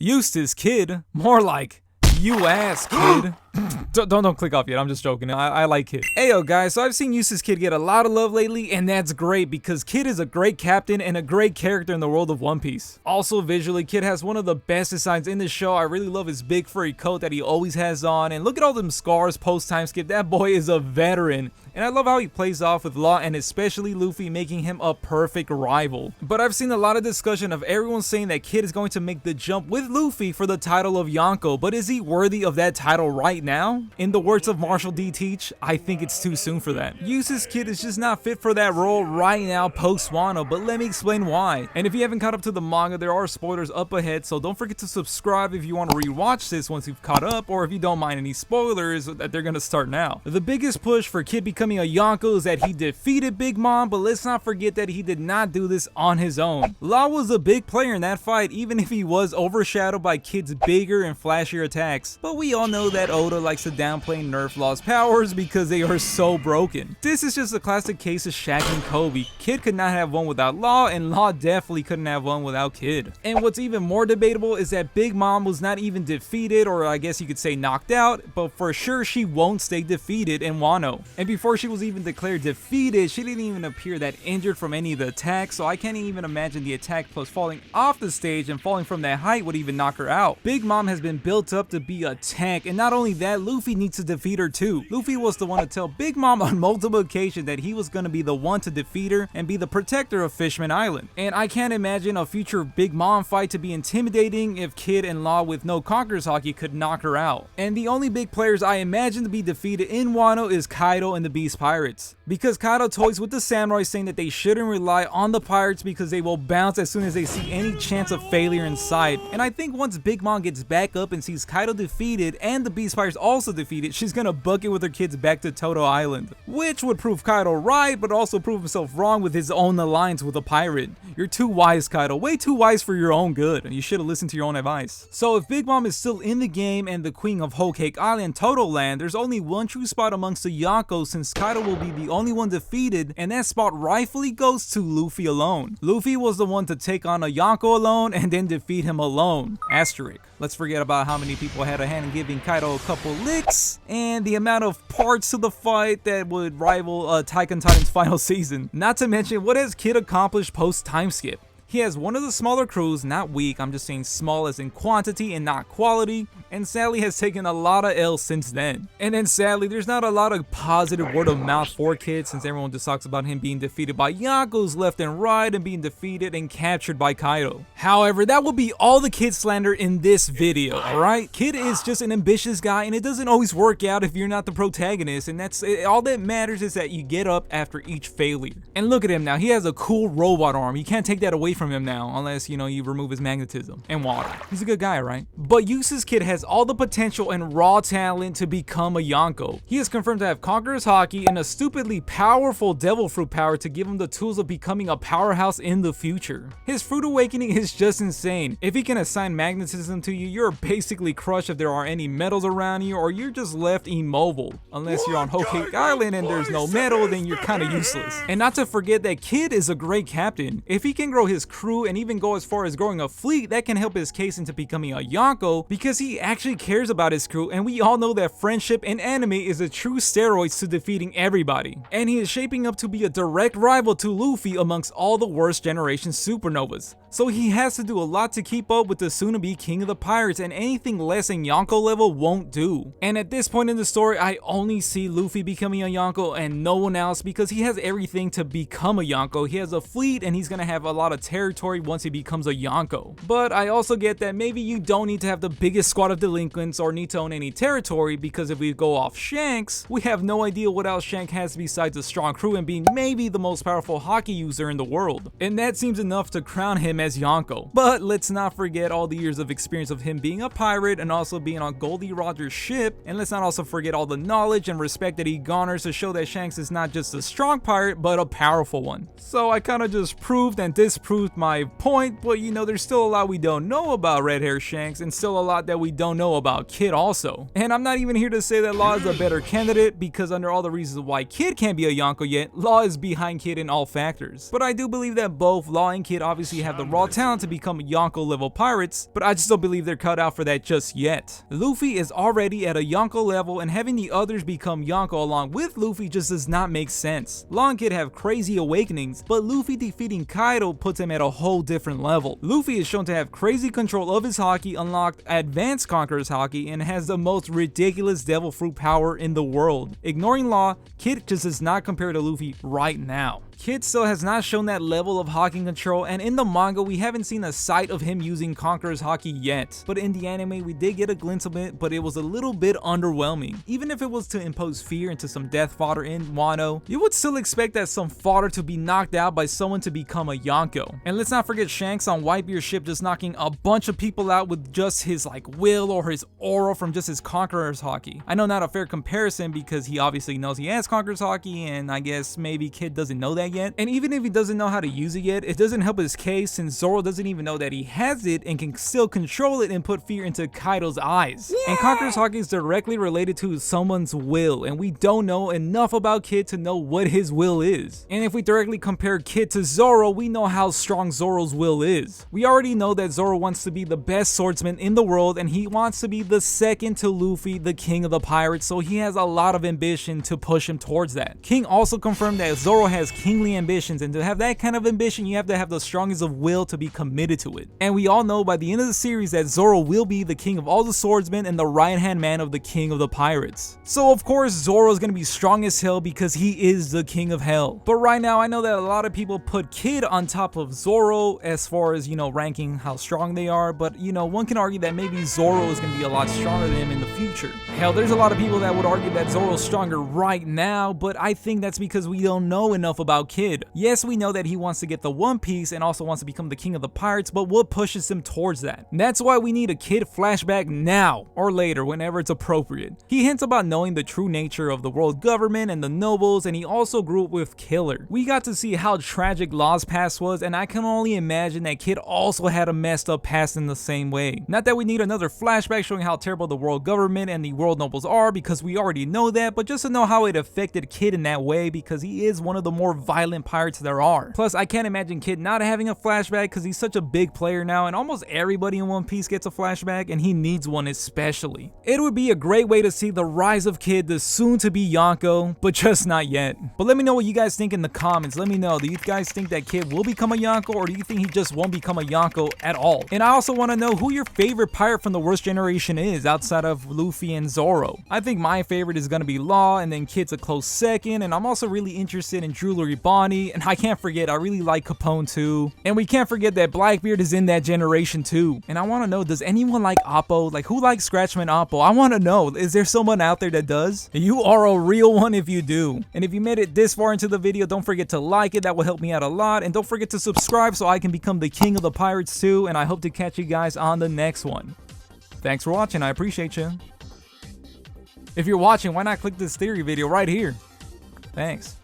Eustass Kid? More like you ass kid. Don't click off yet, I'm just joking. I like Kid. Ayo guys, so I've seen Eustass Kid get a lot of love lately, and that's great because Kid is a great captain and a great character in the world of One Piece. Also visually, Kid has one of the best designs in the show. I really love his big furry coat that he always has on, and look at all them scars post time skip. That boy is a veteran. And I love how he plays off with Law and especially Luffy, making him a perfect rival. But I've seen a lot of discussion of everyone saying that Kid is going to make the jump with Luffy for the title of Yonko, but is he worthy of that title right now? In the words of Marshall D. Teach, I think it's too soon for that. Eustass Kid is just not fit for that role right now post Wano, but let me explain why. And if you haven't caught up to the manga, there are spoilers up ahead, so don't forget to subscribe if you want to rewatch this once you've caught up, or if you don't mind any spoilers that they're gonna start now. The biggest push for Kid becoming a Yonko is that he defeated Big Mom, but let's not forget that he did not do this on his own. Law was a big player in that fight, even if he was overshadowed by Kid's bigger and flashier attacks. But we all know that Oda likes to downplay and nerf Law's powers because they are so broken. This is just a classic case of Shaq and Kobe. Kid could not have won without Law, and Law definitely couldn't have won without Kid. And what's even more debatable is that Big Mom was not even defeated, or I guess you could say knocked out, but for sure she won't stay defeated in Wano. And before she was even declared defeated, she didn't even appear that injured from any of the attacks, so I can't even imagine the attack plus falling off the stage and falling from that height would even knock her out. Big Mom has been built up to be a tank, and not only that, Luffy needs to defeat her too. Luffy was the one to tell Big Mom on multiple occasions that he was going to be the one to defeat her and be the protector of Fishman Island. And I can't imagine a future Big Mom fight to be intimidating if Kid and Law with no Conqueror's Haki could knock her out. And the only big players I imagine to be defeated in Wano is Kaido and the Beast Pirates. Because Kaido toys with the samurai, saying that they shouldn't rely on the pirates because they will bounce as soon as they see any chance of failure in sight. And I think once Big Mom gets back up and sees Kaido defeated and the Beast Pirates also defeated, she's gonna book it with her kids back to Toto Island. Which would prove Kaido right, but also prove himself wrong with his own alliance with a pirate. You're too wise, Kaido. Way too wise for your own good. You should have listened to your own advice. So if Big Mom is still in the game and the Queen of Whole Cake Island, Toto Land, there's only one true spot amongst the Yonkos, since Kaido will be the only one defeated, and that spot rightfully goes to Luffy alone. Luffy was the one to take on a Yonko alone and then defeat him alone. Asterisk. Let's forget about how many people had a hand in giving Kaido a couple licks, and the amount of parts to the fight that would rival Attack on Titan's final season. Not to mention, what has Kid accomplished post time skip? He has one of the smaller crews, not weak, I'm just saying small as in quantity and not quality, and sadly has taken a lot of L's since then. And then sadly, there's not a lot of positive word of mouth for Kid, since everyone just talks about him being defeated by Yonkos left and right and being defeated and captured by Kaido. However, that will be all the Kid slander in this video, alright? Kid is just an ambitious guy, and it doesn't always work out if you're not the protagonist, and that's all that matters is that you get up after each failure. And look at him now, he has a cool robot arm. You can't take that away from him now, unless, you know, you remove his magnetism and water. He's a good guy, right? But Eustass Kid has all the potential and raw talent to become a Yonko. He is confirmed to have Conqueror's Haki and a stupidly powerful Devil Fruit power to give him the tools of becoming a powerhouse in the future. His Fruit Awakening is just insane. If he can assign magnetism to you, you're basically crushed if there are any metals around you, or you're just left immobile. Unless you're on Whole Cake Island and there's no metal, then you're kind of useless. And not to forget that Kid is a great captain. If he can grow his crew and even go as far as growing a fleet, that can help his case into becoming a Yonko, because he actually cares about his crew, and we all know that friendship in anime is a true steroid to defeating everybody. And he is shaping up to be a direct rival to Luffy amongst all the worst generation supernovas. So he has to do a lot to keep up with the soon-to-be king of the pirates, and anything less than Yonko level won't do. And at this point in the story, I only see Luffy becoming a Yonko and no one else, because he has everything to become a Yonko. He has a fleet, and he's gonna have a lot of territory once he becomes a Yonko. But I also get that maybe you don't need to have the biggest squad of delinquents or need to own any territory, because if we go off Shanks, we have no idea what else Shank has besides a strong crew and being maybe the most powerful Haki user in the world. And that seems enough to crown him as Yonko. But let's not forget all the years of experience of him being a pirate and also being on Goldie Roger's ship, and let's not also forget all the knowledge and respect that he garners to show that Shanks is not just a strong pirate but a powerful one. So I kind of just proved and disproved proved my point, but you know, there's still a lot we don't know about Red Hair Shanks, and still a lot that we don't know about Kid also. And I'm not even here to say that Law is a better candidate, because under all the reasons why Kid can't be a Yonko yet, Law is behind Kid in all factors. But I do believe that both Law and Kid obviously have the raw talent to become Yonko level pirates, but I just don't believe they're cut out for that just yet. Luffy is already at a Yonko level, and having the others become Yonko along with Luffy just does not make sense. Law and Kid have crazy awakenings, but Luffy defeating Kaido puts him at a whole different level. Luffy is shown to have crazy control of his haki, unlocked advanced Conqueror's haki, and has the most ridiculous devil fruit power in the world. Ignoring Law, Kid just does not compare to Luffy right now. Kid still has not shown that level of haki control, and in the manga we haven't seen a sight of him using Conqueror's haki yet. But in the anime we did get a glimpse of it, but it was a little bit underwhelming. Even if it was to impose fear into some death fodder in Wano, you would still expect that some fodder to be knocked out by someone to become a Yonko. And let's not forget Shanks on Whitebeard's ship just knocking a bunch of people out with just his will or his aura from just his Conqueror's haki. I know not a fair comparison because he obviously knows he has Conqueror's haki, and I guess maybe Kid doesn't know that yet. And even if he doesn't know how to use it yet, it doesn't help his case since Zoro doesn't even know that he has it and can still control it and put fear into Kaido's eyes. Yeah. And Conqueror's haki is directly related to someone's will, and we don't know enough about Kid to know what his will is. And if we directly compare Kid to Zoro, we know how strong Zoro's will is. We already know that Zoro wants to be the best swordsman in the world, and he wants to be the second to Luffy, the king of the pirates, so he has a lot of ambition to push him towards that. King also confirmed that Zoro has kingly ambitions, and to have that kind of ambition you have to have the strongest of will to be committed to it. And we all know by the end of the series that Zoro will be the king of all the swordsmen and the right hand man of the king of the pirates. So of course Zoro is going to be strong as hell because he is the king of hell. But right now I know that a lot of people put Kid on top of Zoro as far as, you know, ranking how strong they are, but you know, one can argue that maybe Zoro is going to be a lot stronger than him in the future. Hell, there's a lot of people that would argue that Zoro's stronger right now, but I think that's because we don't know enough about Kid. Yes, we know that he wants to get the One Piece and also wants to become the king of the pirates, but what pushes him towards that? And that's why we need a Kid flashback now or later, whenever it's appropriate. He hints about knowing the true nature of the world government and the nobles, and he also grew up with Killer. We got to see how tragic Law's past was, and I can only imagine that Kid also had a messed up past in the same way. Not that we need another flashback showing how terrible the world government and the world nobles are, because we already know that, but just to know how it affected Kid in that way, because he is one of the more violent pirates there are. Plus, I can't imagine Kid not having a flashback because he's such a big player now, and almost everybody in One Piece gets a flashback, and he needs one especially. It would be a great way to see the rise of Kid, the soon-to-be Yonko, but just not yet. But let me know what you guys think in the comments. Let me know, do you guys think that Kid will become a Yonko, or do you think he just won't become a Yonko at all? And I also want to know who your favorite pirate from the worst generation is, outside of Luffy and Zoro. I think my favorite is going to be Law, and then Kid's a close second, and I'm also really interested in Jewelry Bonnie, and I can't forget, I really like Capone too. And we can't forget that Blackbeard is in that generation too. And I want to know, does anyone like Oppo? Like, who likes Scratchman Oppo? I want to know, is there someone out there that does? You are a real one if you do. And if you made it this far into the video, don't forget to like it, that will help me out a lot. And don't forget to subscribe so I can become the king of the pirates too, and I hope to catch you guys on the next one. Thanks for watching, I appreciate you. If you're watching, why not click this theory video right here? Thanks.